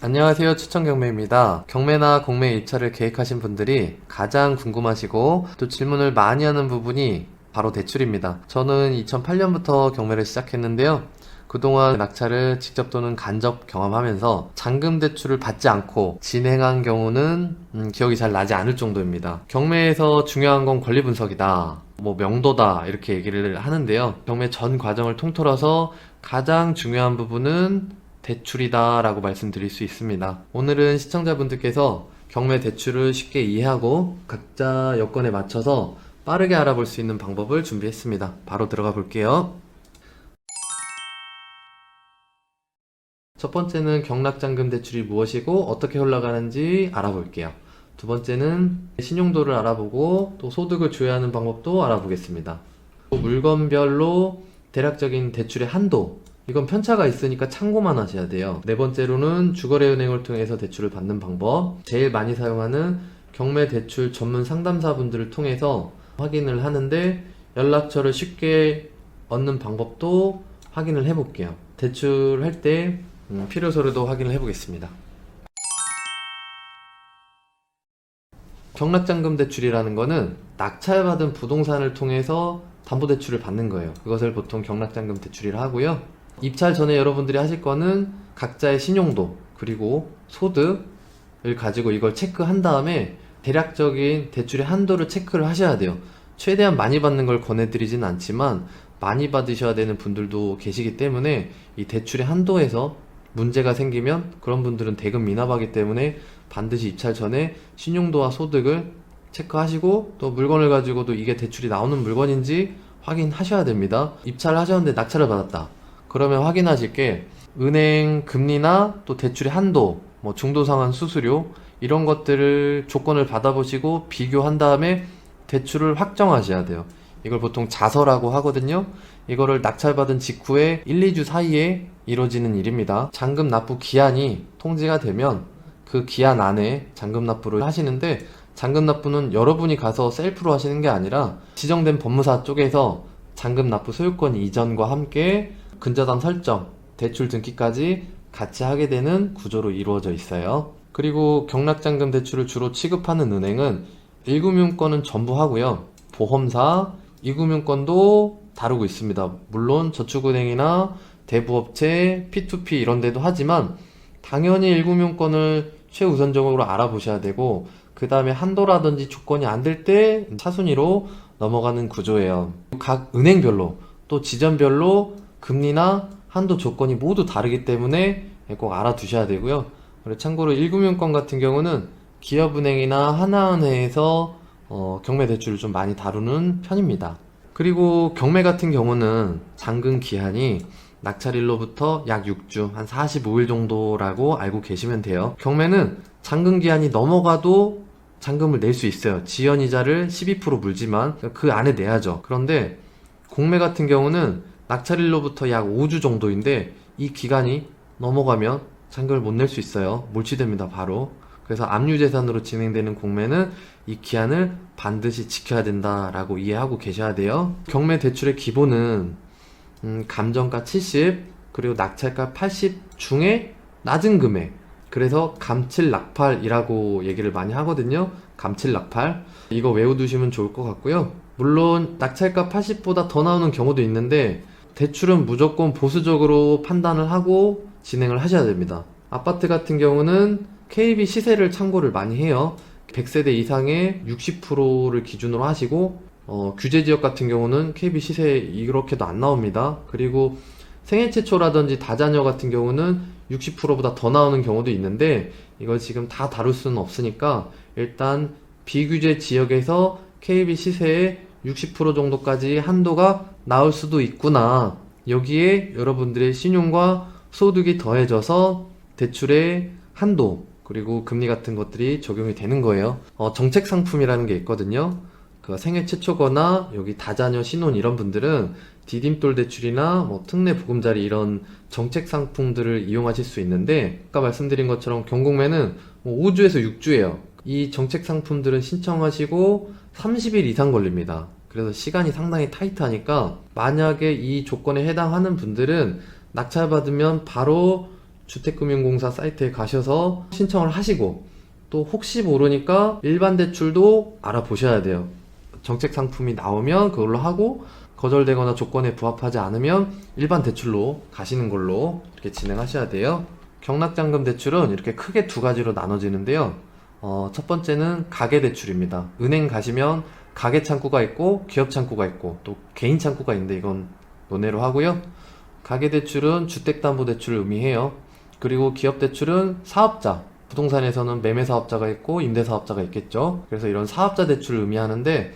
안녕하세요. 추천경매입니다. 경매나 공매 입찰을 계획하신 분들이 가장 궁금하시고 또 질문을 많이 하는 부분이 바로 대출입니다. 저는 2008년부터 경매를 시작했는데요. 그동안 낙찰을 직접 또는 간접 경험하면서 잔금 대출을 받지 않고 진행한 경우는 기억이 잘 나지 않을 정도입니다. 경매에서 중요한 건 권리 분석이다, 명도다 이렇게 얘기를 하는데요. 경매 전 과정을 통틀어서 가장 중요한 부분은 대출이다 라고 말씀드릴 수 있습니다. 오늘은 시청자분들께서 경매 대출을 쉽게 이해하고 각자 여건에 맞춰서 빠르게 알아볼 수 있는 방법을 준비했습니다. 바로 들어가 볼게요. 첫 번째는 경락잔금 대출이 무엇이고 어떻게 흘러가는지 알아볼게요. 두 번째는 신용도를 알아보고 또 소득을 조회하는 방법도 알아보겠습니다. 물건별로 대략적인 대출의 한도, 이건 편차가 있으니까 참고만 하셔야 돼요. 네 번째로는 주거래은행을 통해서 대출을 받는 방법, 제일 많이 사용하는 경매 대출 전문 상담사분들을 통해서 확인을 하는데 연락처를 쉽게 얻는 방법도 확인을 해볼게요. 대출할 때 필요 서류도 확인을 해보겠습니다. 경락잔금 대출이라는 거는 낙찰받은 부동산을 통해서 담보대출을 받는 거예요. 그것을 보통 경락잔금 대출이라 하고요. 입찰 전에 여러분들이 하실 거는 각자의 신용도 그리고 소득을 가지고 이걸 체크한 다음에 대략적인 대출의 한도를 체크를 하셔야 돼요. 최대한 많이 받는 걸 권해드리진 않지만 많이 받으셔야 되는 분들도 계시기 때문에 이 대출의 한도에서 문제가 생기면 그런 분들은 대금 미납하기 때문에 반드시 입찰 전에 신용도와 소득을 체크하시고 또 물건을 가지고도 이게 대출이 나오는 물건인지 확인하셔야 됩니다. 입찰을 하셨는데 낙찰을 받았다. 그러면 확인하실 게 은행 금리나 또 대출의 한도, 중도상환 수수료 이런 것들을 조건을 받아보시고 비교한 다음에 대출을 확정하셔야 돼요. 이걸 보통 자서라고 하거든요. 이거를 낙찰받은 직후에 1, 2주 사이에 이루어지는 일입니다. 잔금 납부 기한이 통지가 되면 그 기한 안에 잔금 납부를 하시는데 잔금 납부는 여러분이 가서 셀프로 하시는 게 아니라 지정된 법무사 쪽에서 잔금 납부 소유권 이전과 함께 근저당 설정, 대출 등기까지 같이 하게 되는 구조로 이루어져 있어요. 그리고 경락잔금 대출을 주로 취급하는 은행은 1금융권은 전부 하고요. 보험사, 2금융권도 다루고 있습니다. 물론 저축은행이나 대부업체, P2P 이런 데도 하지만 당연히 1금융권을 최우선적으로 알아보셔야 되고 그 다음에 한도라든지 조건이 안 될 때 차순위로 넘어가는 구조예요. 각 은행별로 또 지점별로 금리나 한도 조건이 모두 다르기 때문에 꼭 알아두셔야 되고요. 그리고 참고로 1금융권 같은 경우는 기업은행이나 하나은행에서 경매 대출을 좀 많이 다루는 편입니다. 그리고 경매 같은 경우는 잔금 기한이 낙찰일로부터 약 6주, 한 45일 정도라고 알고 계시면 돼요. 경매는 잔금 기한이 넘어가도 잔금을 낼 수 있어요. 지연이자를 12% 물지만 그 안에 내야죠. 그런데 공매 같은 경우는 낙찰일로부터 약 5주 정도인데 이 기간이 넘어가면 잔금을 못 낼 수 있어요. 몰취됩니다, 바로. 그래서 압류재산으로 진행되는 공매는 이 기한을 반드시 지켜야 된다라고 이해하고 계셔야 돼요. 경매 대출의 기본은 감정가 70 그리고 낙찰가 80 중에 낮은 금액, 그래서 감칠낙팔이라고 얘기를 많이 하거든요. 감칠낙팔, 이거 외워두시면 좋을 것 같고요. 물론 낙찰가 80보다 더 나오는 경우도 있는데 대출은 무조건 보수적으로 판단을 하고 진행을 하셔야 됩니다. 아파트 같은 경우는 KB 시세를 참고를 많이 해요. 100세대 이상의 60%를 기준으로 하시고 규제지역 같은 경우는 KB 시세 이렇게도 안 나옵니다. 그리고 생애 최초라든지 다자녀 같은 경우는 60%보다 더 나오는 경우도 있는데 이걸 지금 다 다룰 수는 없으니까 일단 비규제 지역에서 KB 시세의 60% 정도까지 한도가 나올 수도 있구나, 여기에 여러분들의 신용과 소득이 더해져서 대출의 한도 그리고 금리 같은 것들이 적용이 되는 거예요. 정책 상품이라는 게 있거든요. 그 생애 최초거나 여기 다자녀 신혼 이런 분들은 디딤돌 대출이나 특례 보금자리 이런 정책 상품들을 이용하실 수 있는데 아까 말씀드린 것처럼 경공매는 5주에서 6주예요. 이 정책 상품들은 신청하시고 30일 이상 걸립니다. 그래서 시간이 상당히 타이트하니까 만약에 이 조건에 해당하는 분들은 낙찰받으면 바로 주택금융공사 사이트에 가셔서 신청을 하시고, 또 혹시 모르니까 일반 대출도 알아보셔야 돼요. 정책 상품이 나오면 그걸로 하고, 거절되거나 조건에 부합하지 않으면 일반 대출로 가시는 걸로 이렇게 진행하셔야 돼요. 경락잔금 대출은 이렇게 크게 두 가지로 나눠지는데요. 첫 번째는 가계대출입니다. 은행 가시면 가계창구가 있고 기업창구가 있고 또 개인창구가 있는데 이건 논외로 하고요. 가계대출은 주택담보대출을 의미해요. 그리고 기업대출은 사업자, 부동산에서는 매매사업자가 있고 임대사업자가 있겠죠. 그래서 이런 사업자 대출을 의미하는데,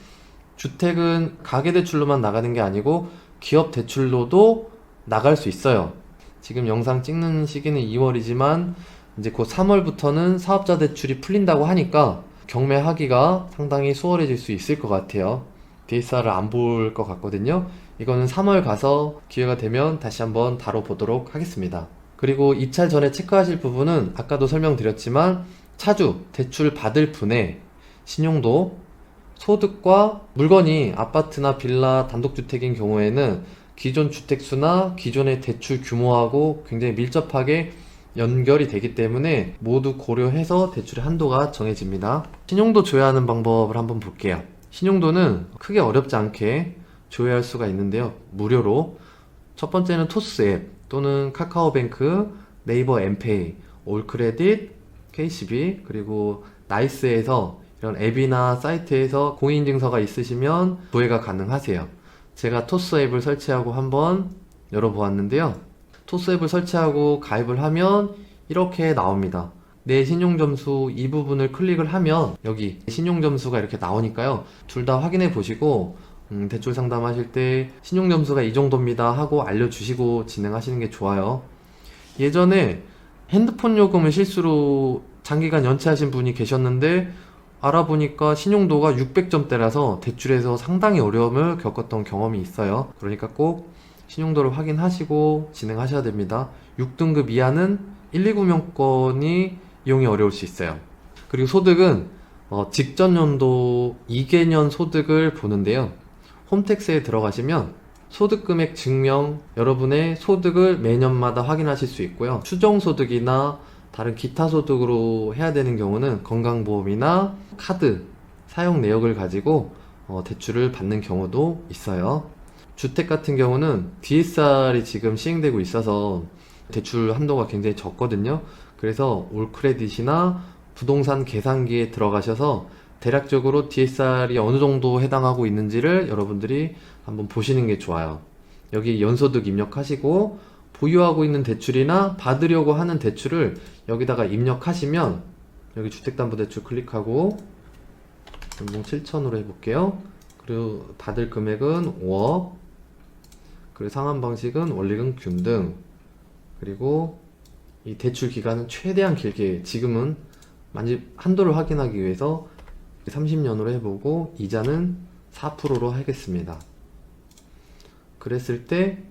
주택은 가계대출로만 나가는 게 아니고 기업대출로도 나갈 수 있어요. 지금 영상 찍는 시기는 2월이지만 이제 곧 3월부터는 사업자 대출이 풀린다고 하니까 경매하기가 상당히 수월해질 수 있을 것 같아요. DSR을 안 볼 것 같거든요. 이거는 3월 가서 기회가 되면 다시 한번 다뤄보도록 하겠습니다. 그리고 입찰 전에 체크하실 부분은 아까도 설명드렸지만 차주, 대출 받을 분의 신용도, 소득과 물건이 아파트나 빌라, 단독주택인 경우에는 기존 주택수나 기존의 대출 규모하고 굉장히 밀접하게 연결이 되기 때문에 모두 고려해서 대출의 한도가 정해집니다. 신용도 조회하는 방법을 한번 볼게요. 신용도는 크게 어렵지 않게 조회할 수가 있는데요. 무료로. 첫 번째는 토스 앱 또는 카카오뱅크, 네이버 엠페이, 올크레딧, KCB, 그리고 나이스에서 이런 앱이나 사이트에서 공인인증서가 있으시면 조회가 가능하세요. 제가 토스 앱을 설치하고 한번 열어보았는데요. 토스 앱을 설치하고 가입을 하면 이렇게 나옵니다. 내 신용점수 이 부분을 클릭을 하면 여기 신용점수가 이렇게 나오니까요. 둘 다 확인해 보시고 대출 상담하실 때 신용점수가 이 정도입니다 하고 알려주시고 진행하시는 게 좋아요. 예전에 핸드폰 요금을 실수로 장기간 연체하신 분이 계셨는데 알아보니까 신용도가 600점대라서 대출에서 상당히 어려움을 겪었던 경험이 있어요. 그러니까 꼭 신용도를 확인하시고 진행하셔야 됩니다. 6등급 이하는 129명권이 이용이 어려울 수 있어요. 그리고 소득은 직전 연도 2개년 소득을 보는데요. 홈택스에 들어가시면 소득금액 증명, 여러분의 소득을 매년마다 확인하실 수 있고요. 추정소득이나 다른 기타 소득으로 해야 되는 경우는 건강보험이나 카드 사용 내역을 가지고 대출을 받는 경우도 있어요. 주택 같은 경우는 DSR이 지금 시행되고 있어서 대출 한도가 굉장히 적거든요. 그래서 올크레딧이나 부동산 계산기에 들어가셔서 대략적으로 DSR이 어느 정도 해당하고 있는지를 여러분들이 한번 보시는 게 좋아요. 여기 연소득 입력하시고 보유하고 있는 대출이나 받으려고 하는 대출을 여기다가 입력하시면, 여기 주택담보대출 클릭하고 연봉 7천으로 해볼게요. 그리고 받을 금액은 5억, 그리고 상환 방식은 원리금 균등, 그리고 이 대출 기간은 최대한 길게, 지금은 만집 한도를 확인하기 위해서 30년으로 해보고 이자는 4%로 하겠습니다. 그랬을 때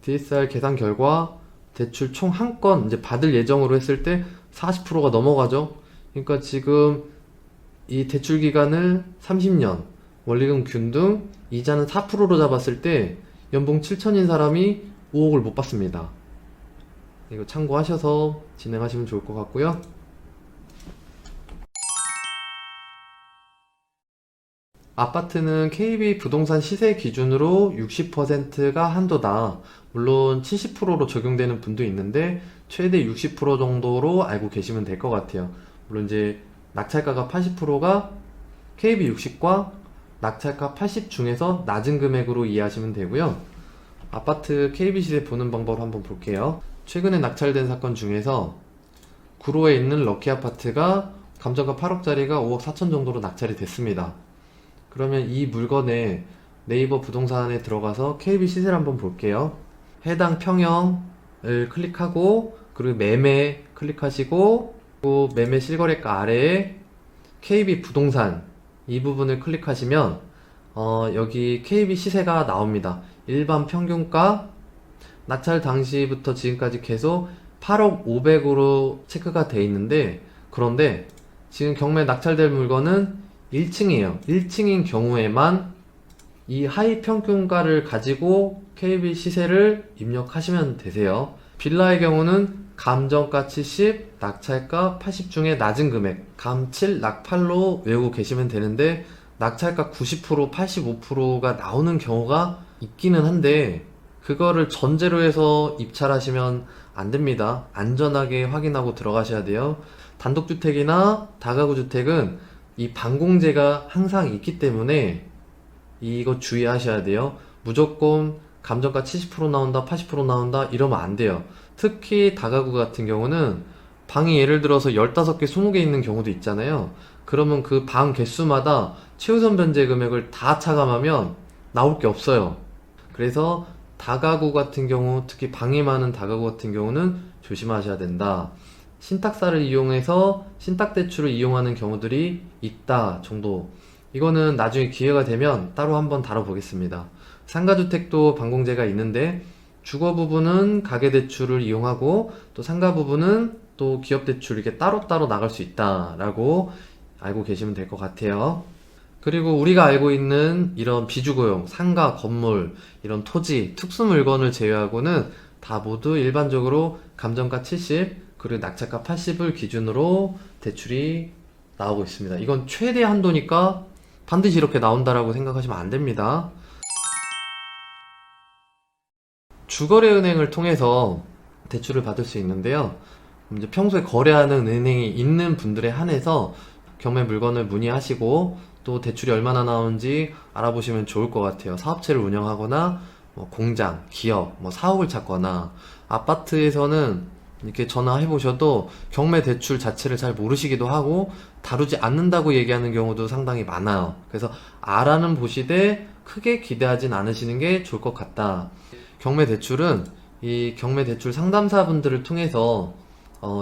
DSR 계산 결과 대출 총 한 건 이제 받을 예정으로 했을 때 40%가 넘어가죠. 그러니까 지금 이 대출 기간을 30년, 원리금 균등, 이자는 4%로 잡았을 때 연봉 7천인 사람이 5억을 못 받습니다. 이거 참고하셔서 진행하시면 좋을 것 같고요. 아파트는 KB 부동산 시세 기준으로 60%가 한도다. 물론 70%로 적용되는 분도 있는데 최대 60% 정도로 알고 계시면 될 것 같아요. 물론 이제 낙찰가가 80%가 KB 60과 낙찰가 80 중에서 낮은 금액으로 이해하시면 되고요. 아파트 KB 시세 보는 방법을 한번 볼게요. 최근에 낙찰된 사건 중에서 구로에 있는 럭키 아파트가 감정가 8억짜리가 5억 4천 정도로 낙찰이 됐습니다. 그러면 이 물건에 네이버 부동산에 들어가서 KB 시세를 한번 볼게요. 해당 평형을 클릭하고, 그리고 매매 클릭하시고, 또 매매 실거래가 아래에 KB 부동산 이 부분을 클릭하시면 여기 KB 시세가 나옵니다. 일반 평균가 낙찰 당시부터 지금까지 계속 8억 500으로 체크가 돼 있는데, 그런데 지금 경매 낙찰될 물건은 1층이에요. 1층인 경우에만 이 하위 평균가를 가지고 KB 시세를 입력하시면 되세요. 빌라의 경우는 감정가 70, 낙찰가 80 중에 낮은 금액, 감 7, 낙 8로 외우고 계시면 되는데 낙찰가 90%, 85%가 나오는 경우가 있기는 한데 그거를 전제로 해서 입찰하시면 안 됩니다. 안전하게 확인하고 들어가셔야 돼요. 단독주택이나 다가구 주택은 이 반공제가 항상 있기 때문에 이거 주의하셔야 돼요. 무조건 감정가 70% 나온다, 80% 나온다 이러면 안 돼요. 특히 다가구 같은 경우는 방이 예를 들어서 15개, 20개 있는 경우도 있잖아요. 그러면 그 방 개수마다 최우선 변제 금액을 다 차감하면 나올 게 없어요. 그래서 다가구 같은 경우, 특히 방이 많은 다가구 같은 경우는 조심하셔야 된다. 신탁사를 이용해서 신탁대출을 이용하는 경우들이 있다 정도. 이거는 나중에 기회가 되면 따로 한번 다뤄보겠습니다. 상가주택도 반공제가 있는데 주거 부분은 가계대출을 이용하고 또 상가 부분은 또 기업대출 이렇게 따로따로 나갈 수 있다라고 알고 계시면 될 것 같아요. 그리고 우리가 알고 있는 이런 비주거용, 상가, 건물, 이런 토지, 특수물건을 제외하고는 다 모두 일반적으로 감정가 70, 그리고 낙찰가 80을 기준으로 대출이 나오고 있습니다. 이건 최대 한도니까 반드시 이렇게 나온다라고 생각하시면 안 됩니다. 주거래은행을 통해서 대출을 받을 수 있는데요. 이제 평소에 거래하는 은행이 있는 분들에 한해서 경매 물건을 문의하시고 또 대출이 얼마나 나오는지 알아보시면 좋을 것 같아요. 사업체를 운영하거나 공장, 기업, 사옥을 찾거나 아파트에서는 이렇게 전화해 보셔도 경매 대출 자체를 잘 모르시기도 하고 다루지 않는다고 얘기하는 경우도 상당히 많아요. 그래서 알아는 보시되 크게 기대하진 않으시는 게 좋을 것 같다. 경매 대출은 이 경매 대출 상담사분들을 통해서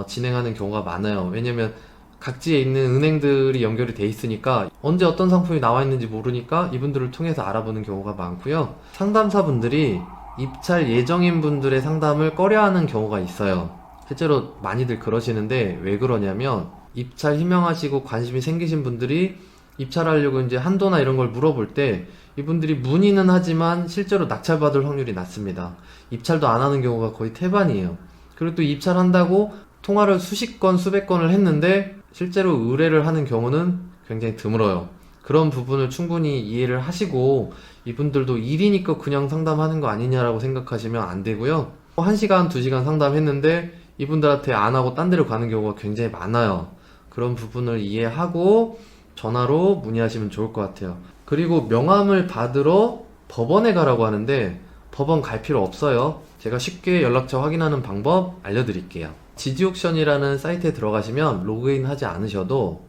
진행하는 경우가 많아요. 왜냐면 각지에 있는 은행들이 연결이 돼 있으니까 언제 어떤 상품이 나와 있는지 모르니까 이분들을 통해서 알아보는 경우가 많고요. 상담사분들이 입찰 예정인 분들의 상담을 꺼려하는 경우가 있어요. 실제로 많이들 그러시는데 왜 그러냐면 입찰 희망하시고 관심이 생기신 분들이 입찰하려고 이제 한도나 이런 걸 물어볼 때 이분들이 문의는 하지만 실제로 낙찰받을 확률이 낮습니다. 입찰도 안 하는 경우가 거의 태반이에요. 그리고 또 입찰한다고 통화를 수십 건, 수백 건을 했는데 실제로 의뢰를 하는 경우는 굉장히 드물어요. 그런 부분을 충분히 이해를 하시고 이분들도 일이니까 그냥 상담하는 거 아니냐라고 생각하시면 안 되고요. 1시간, 2시간 상담했는데 이분들한테 안 하고 딴 데로 가는 경우가 굉장히 많아요. 그런 부분을 이해하고 전화로 문의하시면 좋을 것 같아요. 그리고 명함을 받으러 법원에 가라고 하는데 법원 갈 필요 없어요. 제가 쉽게 연락처 확인하는 방법 알려드릴게요. 지지옥션이라는 사이트에 들어가시면 로그인 하지 않으셔도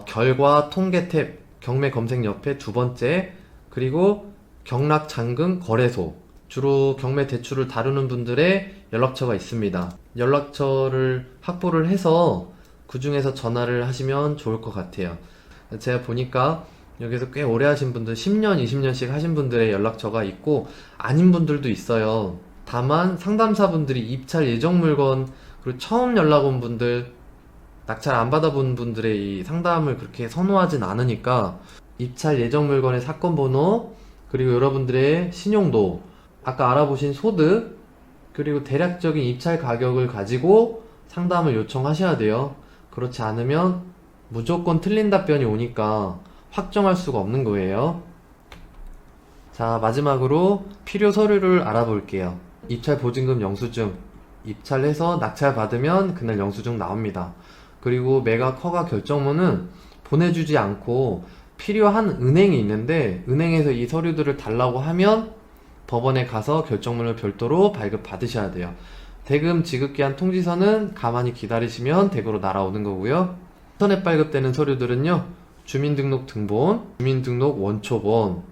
결과 통계 탭, 경매 검색 옆에 두 번째, 그리고 경락 잔금 거래소, 주로 경매 대출을 다루는 분들의 연락처가 있습니다. 연락처를 확보를 해서 그 중에서 전화를 하시면 좋을 것 같아요. 제가 보니까 여기서 꽤 오래 하신 분들, 10년, 20년씩 하신 분들의 연락처가 있고 아닌 분들도 있어요. 다만 상담사분들이 입찰 예정 물건, 그리고 처음 연락 온 분들, 낙찰 안 받아본 분들의 이 상담을 그렇게 선호하진 않으니까 입찰 예정 물건의 사건 번호, 그리고 여러분들의 신용도, 아까 알아보신 소득, 그리고 대략적인 입찰 가격을 가지고 상담을 요청하셔야 돼요. 그렇지 않으면 무조건 틀린 답변이 오니까 확정할 수가 없는 거예요. 자, 마지막으로 필요 서류를 알아볼게요. 입찰 보증금 영수증, 입찰해서 낙찰 받으면 그날 영수증 나옵니다. 그리고 매각 허가 결정문은 보내주지 않고 필요한 은행이 있는데 은행에서 이 서류들을 달라고 하면 법원에 가서 결정문을 별도로 발급 받으셔야 돼요. 대금 지급기한 통지서는 가만히 기다리시면 댁으로 날아오는 거고요. 인터넷 발급되는 서류들은요, 주민등록 등본, 주민등록 원초본,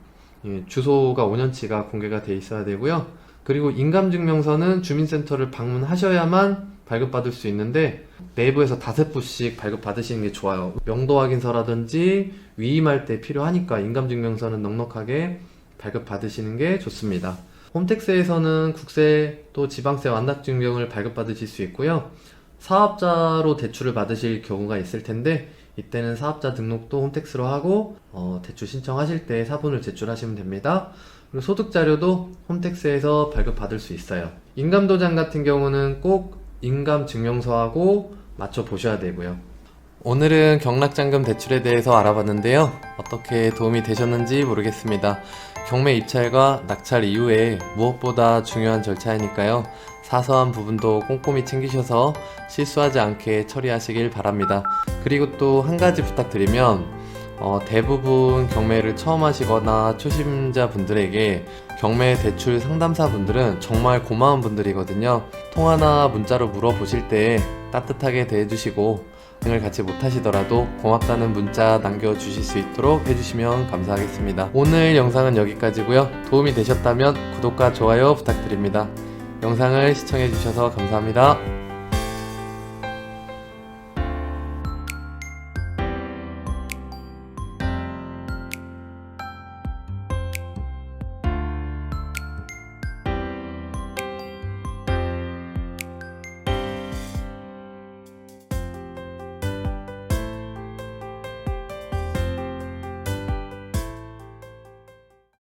주소가 5년치가 공개가 돼 있어야 되고요. 그리고 인감증명서는 주민센터를 방문하셔야만 발급받을 수 있는데 내부에서 5부씩 발급받으시는 게 좋아요. 명도 확인서라든지 위임할 때 필요하니까 인감증명서는 넉넉하게 발급받으시는 게 좋습니다. 홈택스에서는 국세 또 지방세 완납증명을 발급받으실 수 있고요. 사업자로 대출을 받으실 경우가 있을 텐데 이때는 사업자 등록도 홈택스로 하고 대출 신청하실 때 사본을 제출하시면 됩니다. 그리고 소득 자료도 홈택스에서 발급받을 수 있어요. 인감도장 같은 경우는 꼭 인감증명서하고 맞춰 보셔야 되고요. 오늘은 경락잔금 대출에 대해서 알아봤는데요. 어떻게 도움이 되셨는지 모르겠습니다. 경매 입찰과 낙찰 이후에 무엇보다 중요한 절차이니까요. 사소한 부분도 꼼꼼히 챙기셔서 실수하지 않게 처리하시길 바랍니다. 그리고 또 한 가지 부탁드리면 대부분 경매를 처음 하시거나 초심자 분들에게 경매 대출 상담사 분들은 정말 고마운 분들이거든요. 통화나 문자로 물어보실 때 따뜻하게 대해주시고 응을 같이 못하시더라도 고맙다는 문자 남겨주실 수 있도록 해주시면 감사하겠습니다. 오늘 영상은 여기까지고요. 도움이 되셨다면 구독과 좋아요 부탁드립니다. 영상을 시청해주셔서 감사합니다.